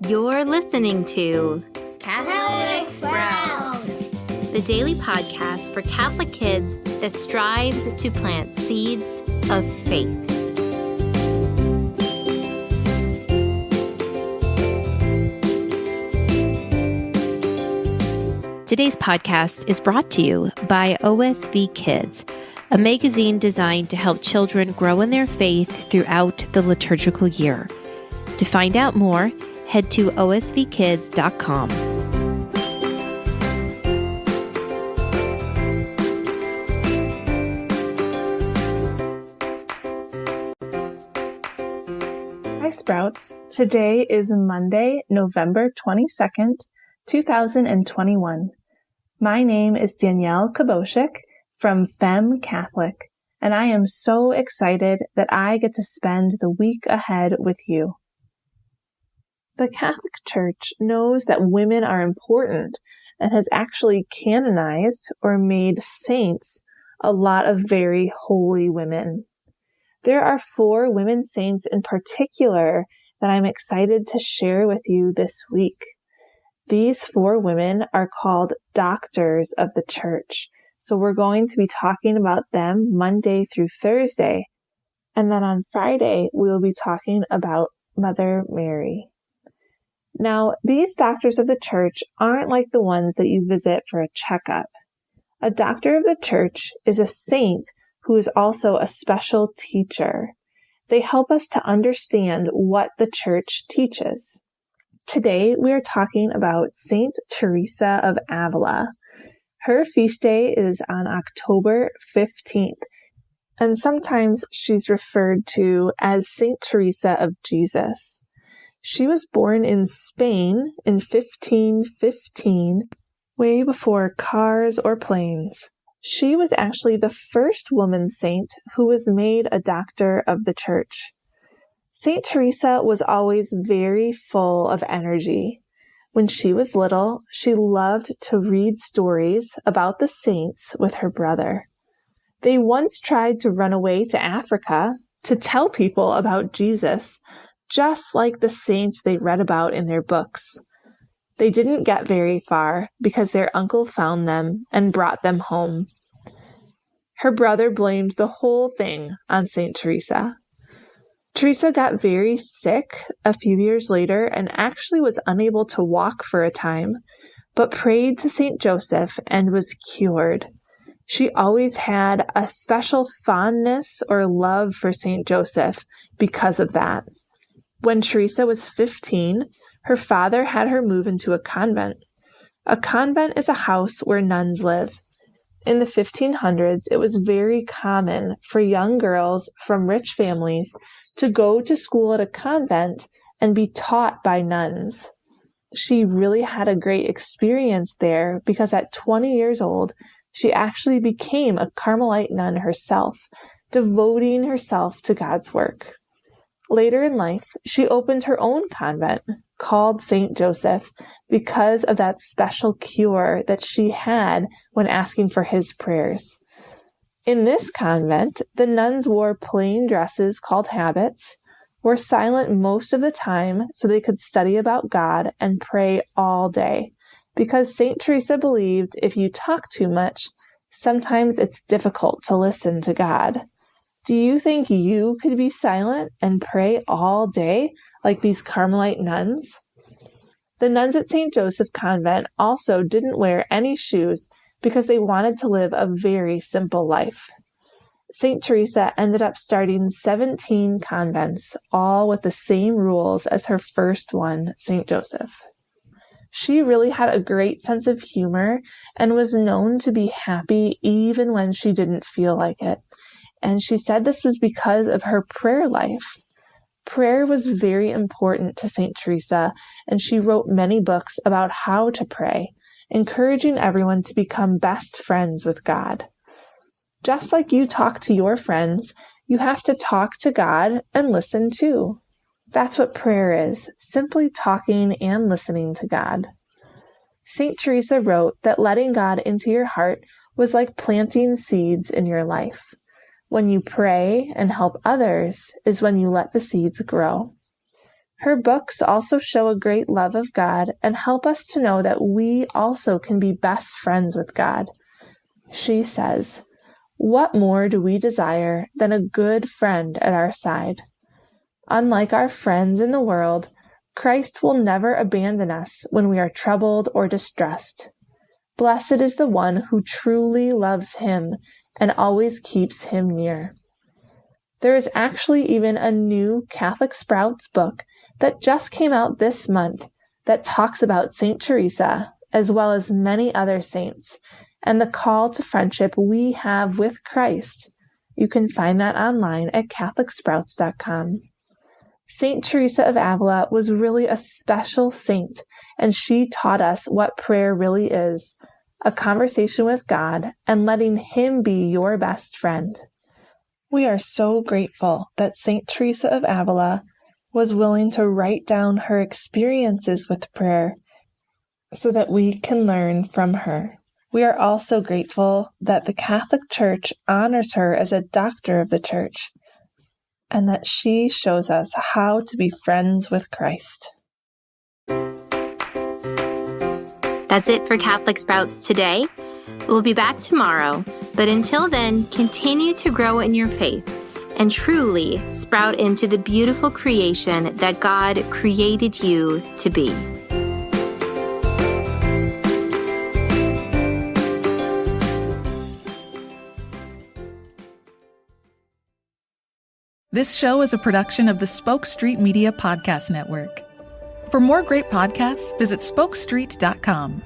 You're listening to Catholic Sprouts, the daily podcast for Catholic kids that strives to plant seeds of faith. Today's podcast is brought to you by OSV Kids, a magazine designed to help children grow in their faith throughout the liturgical year. To find out more, head to osvkids.com. Hi Sprouts. Today is Monday, November 22nd, 2021. My name is Danielle Kaboshik from Femme Catholic, and I am so excited that I get to spend the week ahead with you. The Catholic Church knows that women are important and has actually canonized or made saints a lot of very holy women. There are 4 women saints in particular that I'm excited to share with you this week. These 4 women are called doctors of the Church. So we're going to be talking about them Monday through Thursday. And then on Friday, we'll be talking about Mother Mary. Now, these doctors of the Church aren't like the ones that you visit for a checkup. A doctor of the Church is a saint who is also a special teacher. They help us to understand what the Church teaches. Today, we are talking about Saint Teresa of Avila. Her feast day is on October 15th, and sometimes she's referred to as Saint Teresa of Jesus. She was born in Spain in 1515, way before cars or planes. She was actually the first woman saint who was made a doctor of the Church. Saint Teresa was always very full of energy. When she was little, she loved to read stories about the saints with her brother. They once tried to run away to Africa to tell people about Jesus, just like the saints they read about in their books. They didn't get very far because their uncle found them and brought them home. Her brother blamed the whole thing on Saint Teresa. Teresa got very sick a few years later and actually was unable to walk for a time, but prayed to Saint Joseph and was cured. She always had a special fondness or love for Saint Joseph because of that. When Teresa was 15, her father had her move into a convent. A convent is a house where nuns live. In the 1500s, it was very common for young girls from rich families to go to school at a convent and be taught by nuns. She really had a great experience there because at 20 years old, she actually became a Carmelite nun herself, devoting herself to God's work. Later in life, she opened her own convent called St. Joseph because of that special cure that she had when asking for his prayers. In this convent, the nuns wore plain dresses called habits, were silent most of the time so they could study about God and pray all day, because St. Teresa believed if you talk too much, sometimes it's difficult to listen to God. Do you think you could be silent and pray all day like these Carmelite nuns? The nuns at St. Joseph Convent also didn't wear any shoes because they wanted to live a very simple life. St. Teresa ended up starting 17 convents, all with the same rules as her first one, St. Joseph. She really had a great sense of humor and was known to be happy even when she didn't feel like it. And she said this was because of her prayer life. Prayer was very important to St. Teresa, and she wrote many books about how to pray, encouraging everyone to become best friends with God. Just like you talk to your friends, you have to talk to God and listen too. That's what prayer is, simply talking and listening to God. St. Teresa wrote that letting God into your heart was like planting seeds in your life. When you pray and help others is when you let the seeds grow. Her books also show a great love of God and help us to know that we also can be best friends with God. She says, "What more do we desire than a good friend at our side?" Unlike our friends in the world, Christ will never abandon us when we are troubled or distressed. Blessed is the one who truly loves him and always keeps him near. There is actually even a new Catholic Sprouts book that just came out this month that talks about Saint Teresa, as well as many other saints, and the call to friendship we have with Christ. You can find that online at CatholicSprouts.com. Saint Teresa of Avila was really a special saint, and she taught us what prayer really is, a conversation with God and letting Him be your best friend. We are so grateful that Saint Teresa of Avila was willing to write down her experiences with prayer so that we can learn from her. We are also grateful that the Catholic Church honors her as a doctor of the Church, and that she shows us how to be friends with Christ. That's it for Catholic Sprouts today. We'll be back tomorrow, but until then, continue to grow in your faith and truly sprout into the beautiful creation that God created you to be. This show is a production of the Spoke Street Media Podcast Network. For more great podcasts, visit spokestreet.com.